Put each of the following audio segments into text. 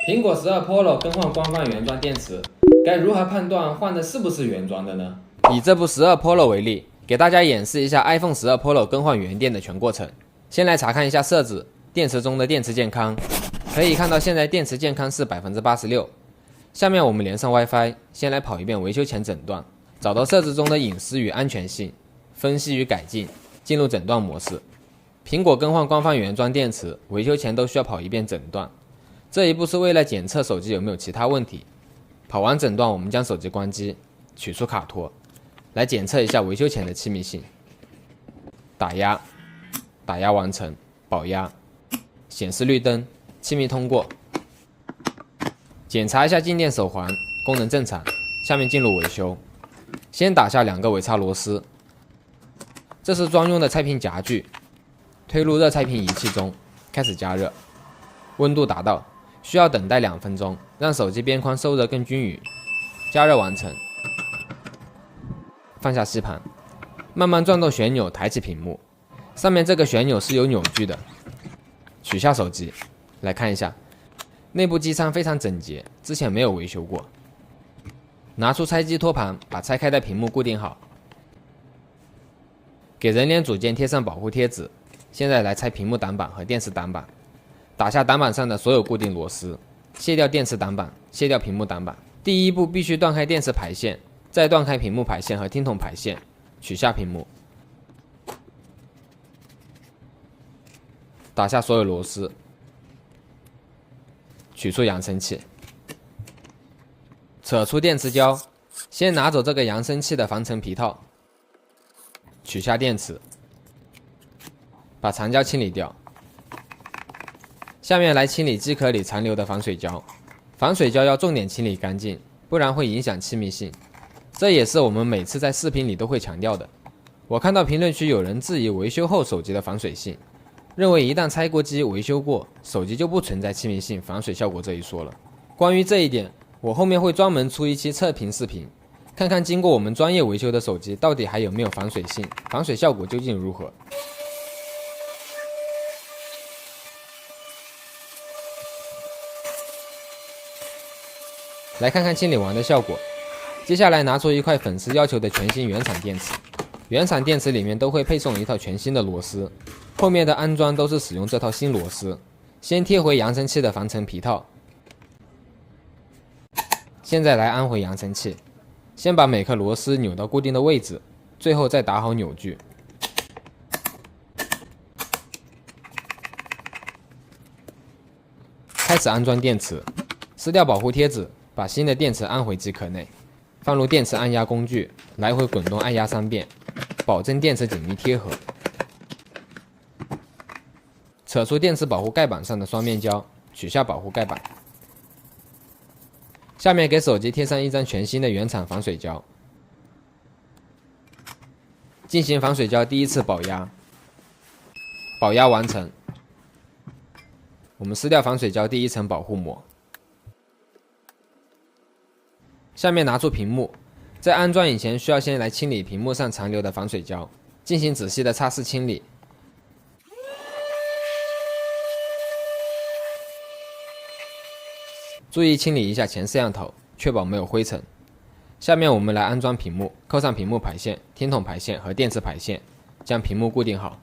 苹果12 Pro 更换官方原装电池，该如何判断换的是不是原装的呢？以这部12 Pro 为例，给大家演示一下 iPhone 12 Pro 更换原电的全过程。先来查看一下设置，电池中的电池健康，可以看到现在电池健康是 86%。下面我们连上 WiFi， 先来跑一遍维修前诊断，找到设置中的隐私与安全性，分析与改进，进入诊断模式。苹果更换官方原装电池，维修前都需要跑一遍诊断。这一步是为了检测手机有没有其他问题。跑完诊断，我们将手机关机，取出卡托，来检测一下维修前的气密性。打压完成，保压，显示绿灯，气密通过。检查一下静电手环，功能正常。下面进入维修，先打下2个尾插螺丝，这是专用的拆屏夹具，推入热拆屏仪器中，开始加热，温度达到，需要等待2分钟，让手机边框受热更均匀。加热完成，放下吸盘，慢慢转动旋钮，抬起屏幕。上面这个旋钮是有扭矩的。取下手机，来看一下，内部机舱非常整洁，之前没有维修过。拿出拆机托盘，把拆开的屏幕固定好。给人脸组件贴上保护贴纸。现在来拆屏幕挡板和电池挡板。打下挡板上的所有固定螺丝，卸掉电池挡板，卸掉屏幕挡板。第一步必须断开电池排线，再断开屏幕排线和听筒排线，取下屏幕。打下所有螺丝，取出扬声器，扯出电池胶，先拿走这个扬声器的防尘皮套，取下电池，把残胶清理掉。下面来清理机壳里残留的防水胶，防水胶要重点清理干净，不然会影响气密性。这也是我们每次在视频里都会强调的。我看到评论区有人质疑维修后手机的防水性，认为一旦拆过机维修过，手机就不存在气密性防水效果这一说了。关于这一点，我后面会专门出一期测评视频，看看经过我们专业维修的手机到底还有没有防水性，防水效果究竟如何。来看看清理完的效果。接下来拿出一块粉丝要求的全新原厂电池，原厂电池里面都会配送一套全新的螺丝，后面的安装都是使用这套新螺丝。先贴回扬声器的防尘皮套，现在来安回扬声器，先把每颗螺丝扭到固定的位置，最后再打好扭矩。开始安装电池，撕掉保护贴纸，把新的电池安回机壳内，放入电池按压工具，来回滚动按压3遍，保证电池紧密贴合。扯出电池保护盖板上的双面胶，取下保护盖板。下面给手机贴上一张全新的原厂防水胶，进行防水胶第一次保压，保压完成。我们撕掉防水胶第一层保护膜。下面拿出屏幕，在安装以前需要先来清理屏幕上残留的防水胶，进行仔细的擦拭清理。注意清理一下前摄像头，确保没有灰尘。下面我们来安装屏幕，扣上屏幕排线、听筒排线和电池排线，将屏幕固定好。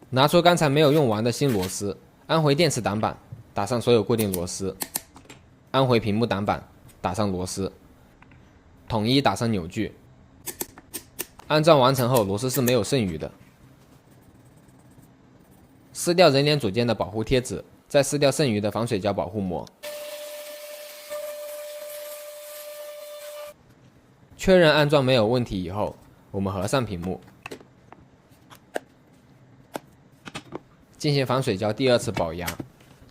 拿出刚才没有用完的新螺丝，安回电池挡板，打上所有固定螺丝，安回屏幕挡板，打上螺丝，统一打上扭矩。安装完成后，螺丝是没有剩余的。撕掉人脸组件的保护贴纸，再撕掉剩余的防水胶保护膜。确认安装没有问题以后，我们合上屏幕，进行防水胶第2次保压，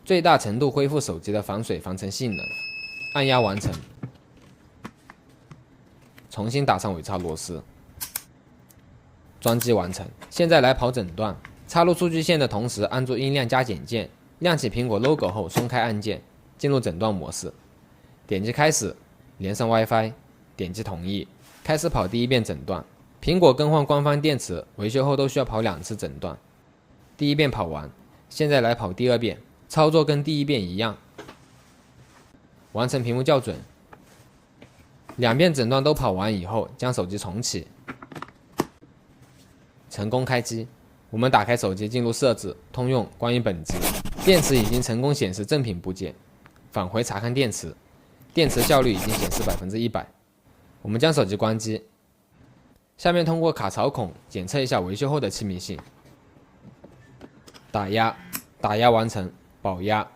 最大程度恢复手机的防水防尘性能。按压完成，重新打上尾插螺丝，装机完成。现在来跑诊断，插入数据线的同时按住音量加减键，亮起苹果 logo 后松开按键，进入诊断模式。点击开始，连上 WiFi， 点击同意，开始跑第1遍诊断。苹果更换官方电池，维修后都需要跑2次诊断。第1遍跑完，现在来跑第2遍，操作跟第一遍一样，完成屏幕校准。2遍诊断都跑完以后，将手机重启，成功开机。我们打开手机，进入设置、通用、关于本机，电池已经成功显示正品部件。返回查看电池，电池效率已经显示100%。我们将手机关机，下面通过卡槽孔检测一下维修后的气密性。打压完成，保压，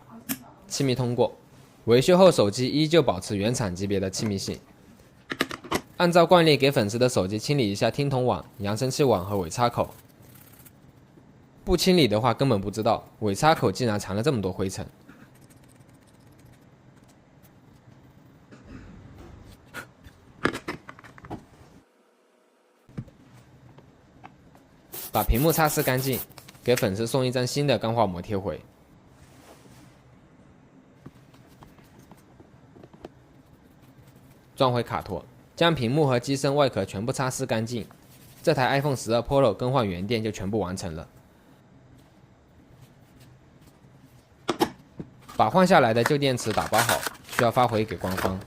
气密通过。维修后手机依旧保持原厂级别的气密性。按照惯例，给粉丝的手机清理一下听筒网、扬声器网和尾插口。不清理的话，根本不知道尾插口竟然藏了这么多灰尘。把屏幕擦拭干净，给粉丝送一张新的钢化膜贴回。装回卡托，将屏幕和机身外壳全部擦拭干净，这台 iPhone 12 Pro 更换原电就全部完成了。把换下来的旧电池打包好，需要发回给官方。